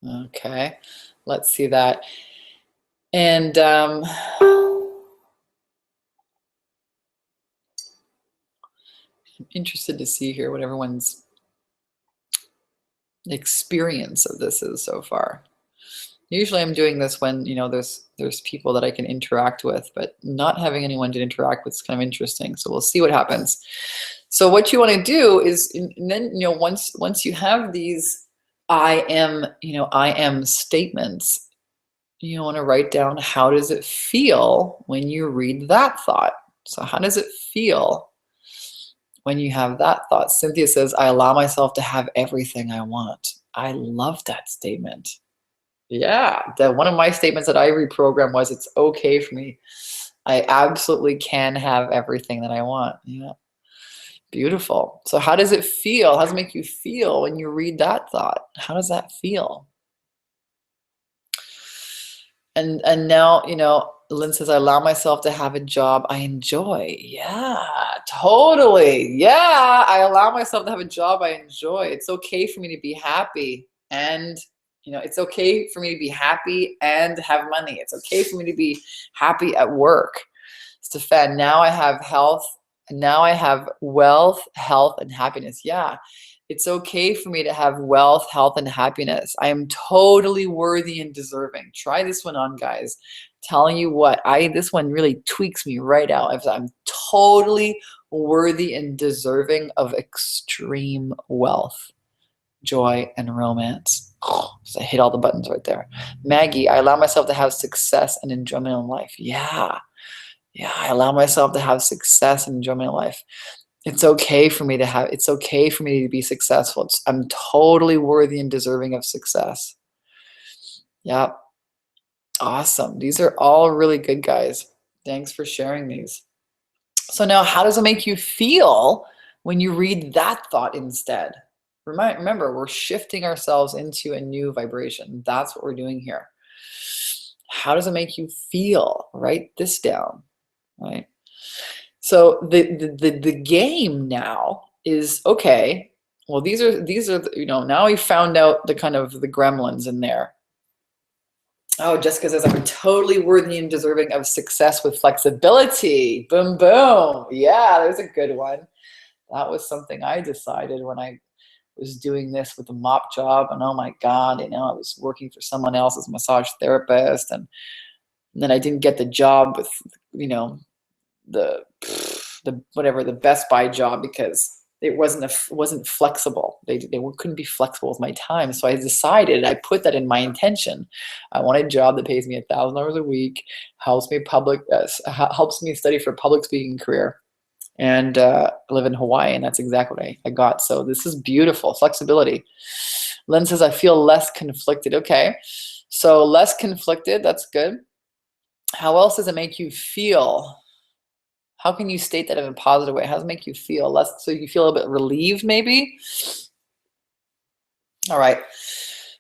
A: Okay, let's see that. And I'm interested to see here what everyone's experience of this is so far. Usually I'm doing this when, there's people that I can interact with, but not having anyone to interact with is kind of interesting. So we'll see what happens. So what you want to do is, and then, once you have these I am statements, you want to write down, how does it feel when you read that thought? So how does it feel when you have that thought? Cynthia says, I allow myself to have everything I want. I love that statement. Yeah, one of my statements that I reprogrammed was, it's okay for me. I absolutely can have everything that I want. Yeah, beautiful. So how does it feel? How does it make you feel when you read that thought? How does that feel? And now, Lynn says, I allow myself to have a job I enjoy. Yeah, totally. Yeah, I allow myself to have a job I enjoy. It's okay for me to be happy, and it's okay for me to be happy and have money. It's okay for me to be happy at work. Stefan, now I have health, and now I have wealth, health, and happiness. Yeah, it's okay for me to have wealth, health, and happiness. I am totally worthy and deserving. Try this one on, guys. Telling you what, this one really tweaks me right out. I'm totally worthy and deserving of extreme wealth, joy, and romance. So I hit all the buttons right there. Maggie, I allow myself to have success and enjoyment in life. Yeah, I allow myself to have success and enjoyment in life. It's okay for me to be successful. I'm totally worthy and deserving of success. Yep. Awesome. These are all really good, guys. Thanks for sharing these. So now, how does it make you feel when you read that thought instead? Remember, we're shifting ourselves into a new vibration. That's what we're doing here. How does it make you feel? Write this down, right? So the game now is, okay, well, these are now we found out the kind of the gremlins in there. Oh, Jessica says, I'm totally worthy and deserving of success with flexibility. Boom, boom. Yeah, there's a good one. That was something I decided when I was doing this with the mop job. And oh my God, I was working for someone else as a massage therapist. And then I didn't get the job with, the Best Buy job, because it wasn't flexible. They couldn't be flexible with my time. So I decided, I put that in my intention. I want a job that pays me $1,000 a week, helps me study for a public speaking career. And I live in Hawaii, and that's exactly what I got. So this is beautiful. Flexibility. Len says, I feel less conflicted. Okay. So less conflicted, that's good. How else does it make you feel? How can you state that in a positive way? How does it make you feel? Less, so you feel a bit relieved, maybe? All right.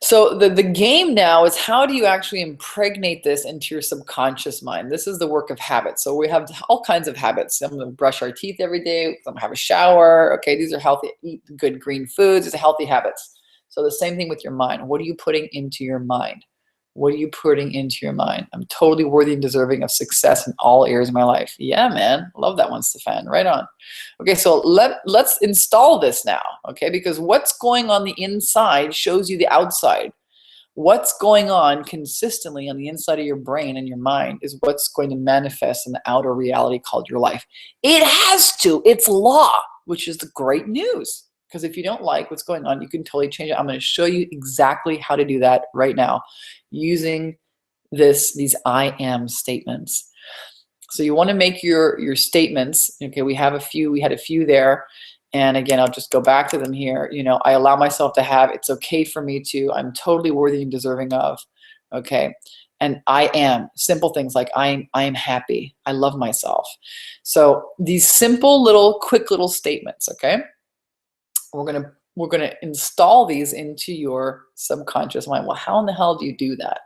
A: So the game now is, how do you actually impregnate this into your subconscious mind? This is the work of habits. So we have all kinds of habits. Some brush our teeth every day. Some have a shower. Okay, these are healthy. Eat good green foods. These are healthy habits. So the same thing with your mind. What are you putting into your mind? What are you putting into your mind? I'm totally worthy and deserving of success in all areas of my life. Yeah, man. Love that one, Stefan. Right on. Okay, so let's install this now, okay? Because what's going on the inside shows you the outside. What's going on consistently on the inside of your brain and your mind is what's going to manifest in the outer reality called your life. It has to. It's law, which is the great news. Because if you don't like what's going on, you can totally change it. I'm going to show you exactly how to do that right now using these I am statements. So you want to make your statements. Okay, we had a few there. And again, I'll just go back to them here. You know, I allow myself to have, it's okay for me to, I'm totally worthy and deserving of, okay? And I am, simple things like I am happy. I love myself. So these simple little, quick little statements, okay? We're gonna install these into your subconscious mind. Well, how in the hell do you do that?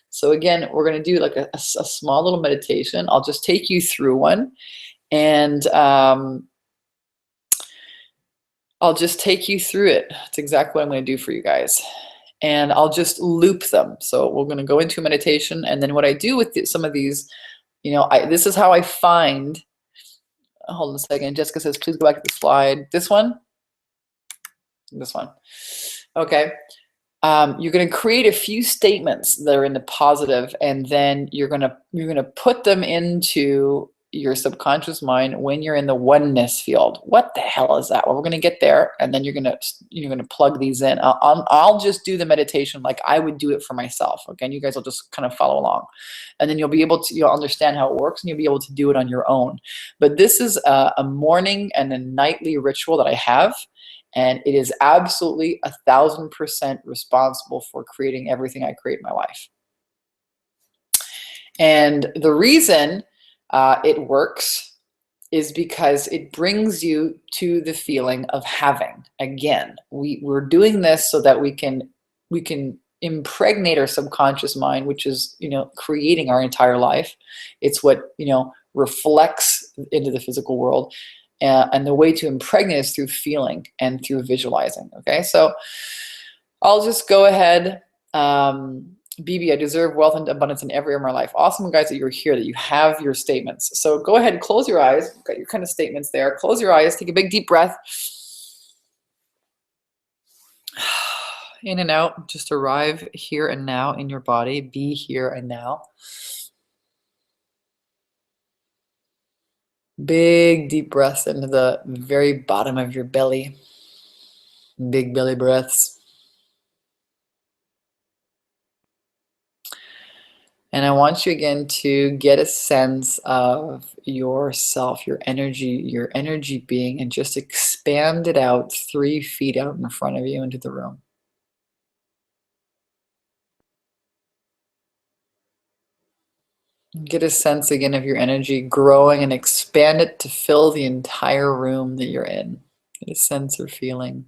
A: So again, we're gonna do like a small little meditation. I'll just take you through one, and I'll just take you through it. That's exactly what I'm gonna do for you guys. And I'll just loop them. So we're gonna go into meditation, and then what I do with some of these, you know, this is how I find, hold on a second, Jessica says, please go back to the slide. This one. Okay. You're going to create a few statements that are in the positive, and then you're going to put them into your subconscious mind when you're in the oneness field. What the hell is that? Well, we're going to get there, and then you're going to plug these in. I'll just do the meditation like I would do it for myself. Okay, and you guys will just kind of follow along, and then you'll understand how it works, and you'll be able to do it on your own. But this is a morning and a nightly ritual that I have. And it is absolutely 1,000% responsible for creating everything I create in my life. And the reason it works is because it brings you to the feeling of having. Again, we're doing this so that we can impregnate our subconscious mind, which is, you know, creating our entire life. It's what, you know, reflects into the physical world. And the way to impregnate is through feeling and through visualizing. Okay, so I'll just go ahead. BB, I deserve wealth and abundance in every area of my life. Awesome, guys, that you're here, that you have your statements. So go ahead and close your eyes. You've got your kind of statements there. Close your eyes. Take a big deep breath. In and out. Just arrive here and now in your body. Be here and now. Big deep breaths into the very bottom of your belly. Big belly breaths. And I want you again to get a sense of yourself, your energy being, and just expand it out 3 feet out in front of you into the room. Get a sense again of your energy growing and expand it to fill the entire room that you're in. Get a sense or feeling.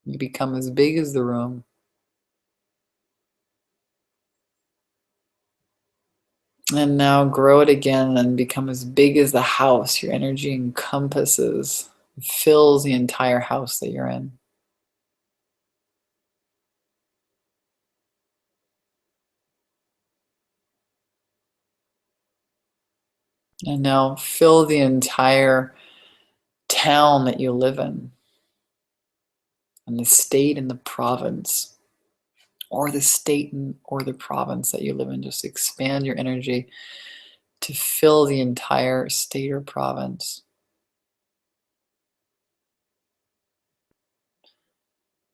A: You become as big as the room. And now grow it again and become as big as the house. Your energy encompasses, fills the entire house that you're in. And now fill the entire town that you live in, and the state and the province, or the state or the province that you live in. Just expand your energy to fill the entire state or province.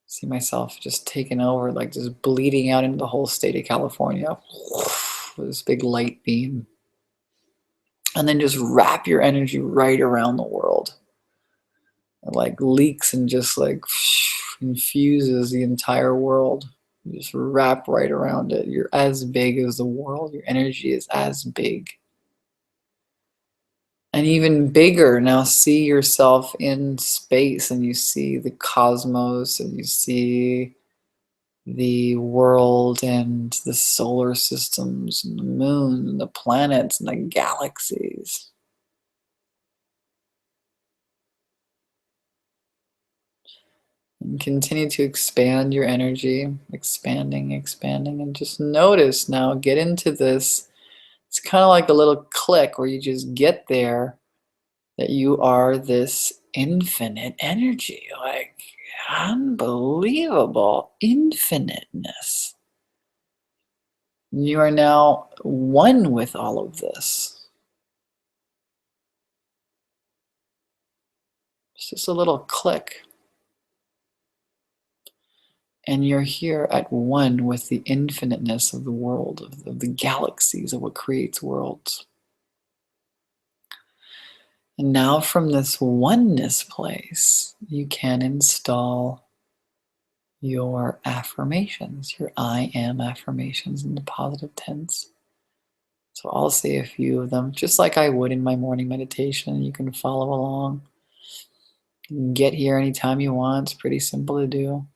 A: See myself just taking over, like just bleeding out into the whole state of California with this big light beam. And then just wrap your energy right around the world. It like leaks and just like infuses the entire world. You just wrap right around it. You're as big as the world. Your energy is as big. And even bigger, now see yourself in space and you see the cosmos and you see the world and the solar systems and the moon and the planets and the galaxies. And continue to expand your energy, expanding, expanding, and just notice now, get into this. It's kind of like a little click where you just get there that you are this infinite energy, like unbelievable infiniteness. You are now one with all of this. It's just a little click. And you're here at one with the infiniteness of the world, of the galaxies, of what creates worlds. And now from this oneness place, you can install your affirmations, your I am affirmations in the positive tense. So I'll say a few of them, just like I would in my morning meditation. You can follow along. You can get here anytime you want. It's pretty simple to do.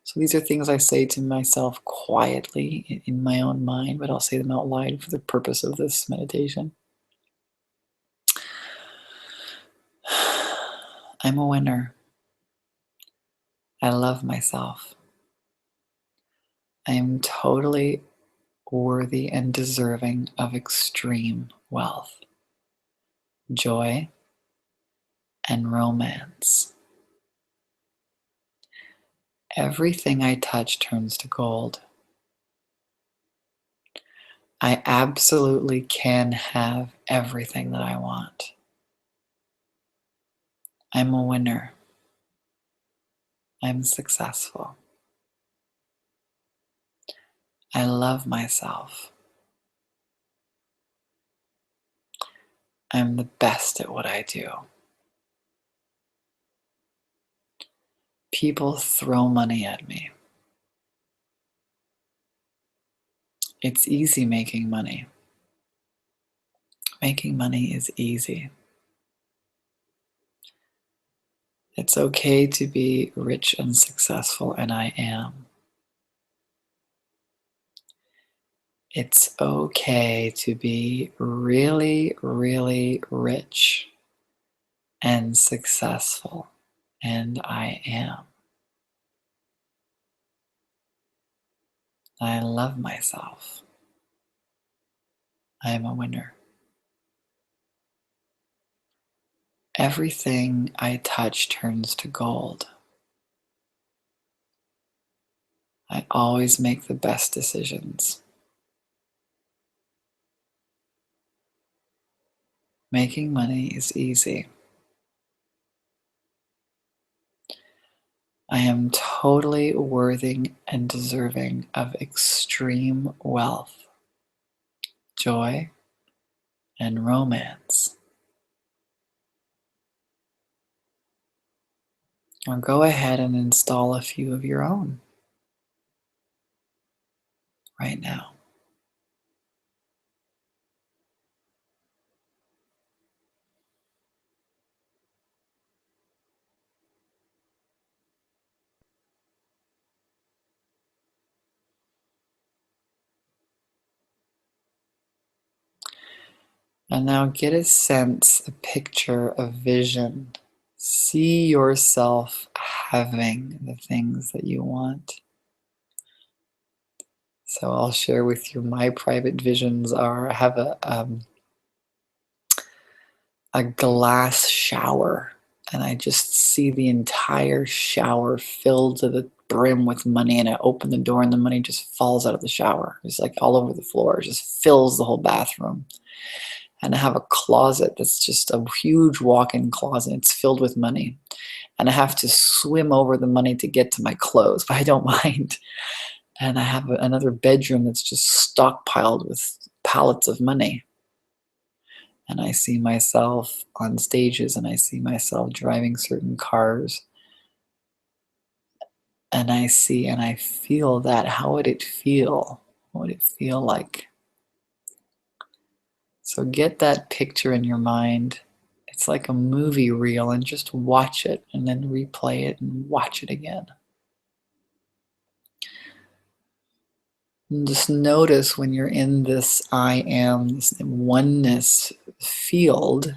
A: So these are things I say to myself quietly in my own mind, but I'll say them out loud for the purpose of this meditation. I'm a winner. I love myself. I am totally worthy and deserving of extreme wealth, joy, and romance. Everything I touch turns to gold. I absolutely can have everything that I want. I'm a winner. I'm successful. I love myself. I'm the best at what I do. People throw money at me. It's easy making money. Making money is easy. It's okay to be rich and successful, and I am. It's okay to be really, really rich and successful, and I am. I love myself. I am a winner. Everything I touch turns to gold. I always make the best decisions. Making money is easy. I am totally worthy and deserving of extreme wealth, joy, and romance. Or go ahead and install a few of your own right now. And now get a sense, a picture, a vision. See yourself having the things that you want. So I'll share with you my private visions are, I have a glass shower, and I just see the entire shower filled to the brim with money, and I open the door and the money just falls out of the shower. It's like all over the floor, it just fills the whole bathroom. And I have a closet that's just a huge walk-in closet. It's filled with money. And I have to swim over the money to get to my clothes, but I don't mind. And I have another bedroom that's just stockpiled with pallets of money. And I see myself on stages, and I see myself driving certain cars. And I see and I feel that. How would it feel? What would it feel like? So get that picture in your mind. It's like a movie reel, and just watch it and then replay it and watch it again. And just notice when you're in this I am, this oneness field,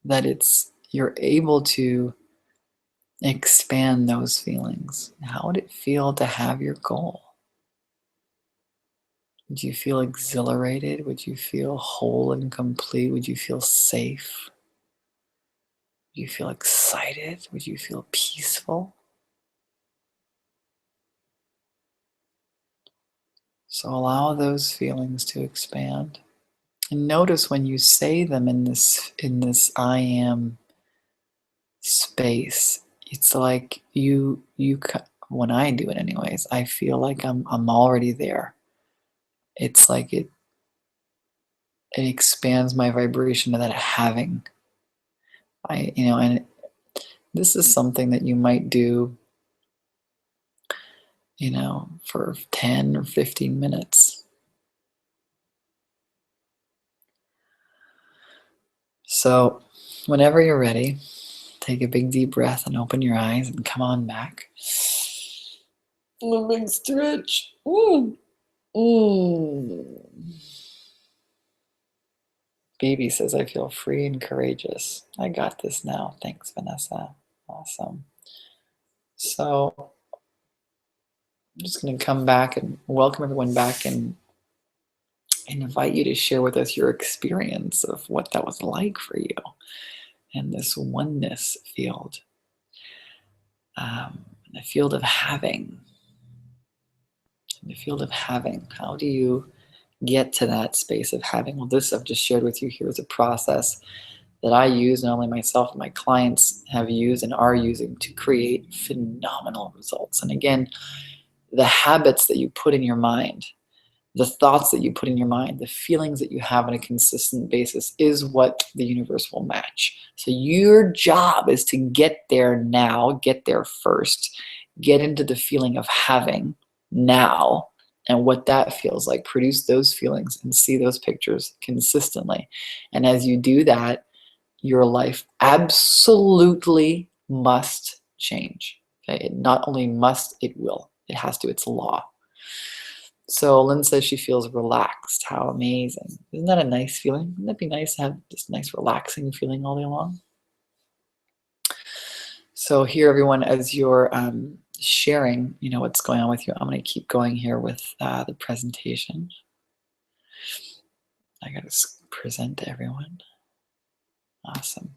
A: that you're able to expand those feelings. How would it feel to have your goal? Would you feel exhilarated? Would you feel whole and complete? Would you feel safe? Would you feel excited? Would you feel peaceful? So allow those feelings to expand. And notice when you say them in this I am space, it's like when I do it anyways, I feel like I'm already there. It's like it expands my vibration to that having. And this is something that you might do, for 10 or 15 minutes. So whenever you're ready, take a big deep breath and open your eyes and come on back. A big stretch. Baby says, I feel free and courageous. I got this now. Thanks, Vanessa. Awesome. So I'm just going to come back and welcome everyone back and invite you to share with us your experience of what that was like for you in this oneness field, the field of having. In the field of having, how do you get to that space of having? Well, this I've just shared with you here is a process that I use, not only myself, but my clients have used and are using to create phenomenal results. And again, the habits that you put in your mind, the thoughts that you put in your mind, the feelings that you have on a consistent basis is what the universe will match. So your job is to get there now, get there first, get into the feeling of having now and what that feels like. Produce those feelings and see those pictures consistently. And as you do that, your life absolutely must change. Okay? It not only must, it will. It has to. It's law. So Lynn says she feels relaxed. How amazing. Isn't that a nice feeling? Wouldn't that be nice to have this nice relaxing feeling all day long? So here, everyone, as you're sharing, what's going on with you, I'm going to keep going here with the presentation. I got to present to everyone. Awesome.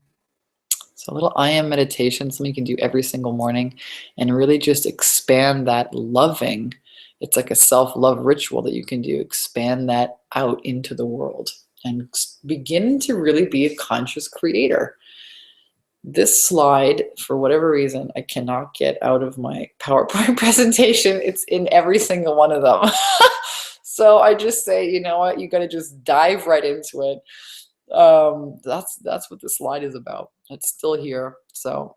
A: So a little I am meditation, something you can do every single morning and really just expand that loving. It's like a self-love ritual that you can do. Expand that out into the world and begin to really be a conscious creator. This slide, for whatever reason, I cannot get out of my PowerPoint presentation. It's in every single one of them. So I just say, you know what, you got to just dive right into it. That's what the slide is about. It's still here. So,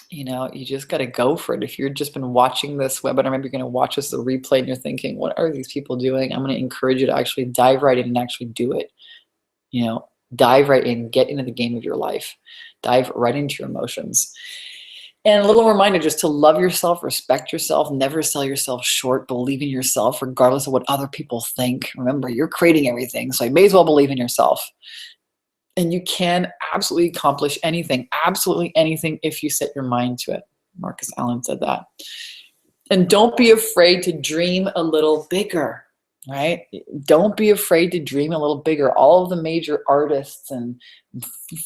A: you just got to go for it. If you've just been watching this webinar, maybe you're going to watch this as a replay and you're thinking, what are these people doing? I'm going to encourage you to actually dive right in and actually do it. Dive right in, get into the game of your life, dive right into your emotions. And a little reminder just to love yourself, respect yourself, never sell yourself short, believe in yourself regardless of what other people think. Remember, you're creating everything, so you may as well believe in yourself. And you can absolutely accomplish anything, absolutely anything if you set your mind to it. Marcus Allen said that. And don't be afraid to dream a little bigger, right? Don't be afraid to dream a little bigger. All of the major artists and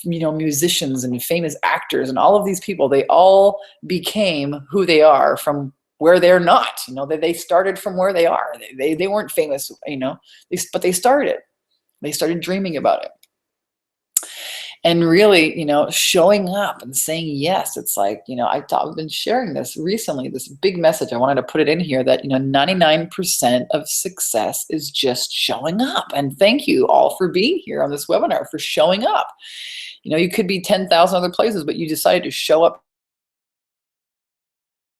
A: musicians and famous actors and all of these people, they all became who they are from where they're not. They started from where they are. They weren't famous, but they started. They started dreaming about it. And really, showing up and saying yes. It's like, I've been sharing this recently, this big message. I wanted to put it in here that, 99% of success is just showing up. And thank you all for being here on this webinar, for showing up. You could be 10,000 other places, but you decided to show up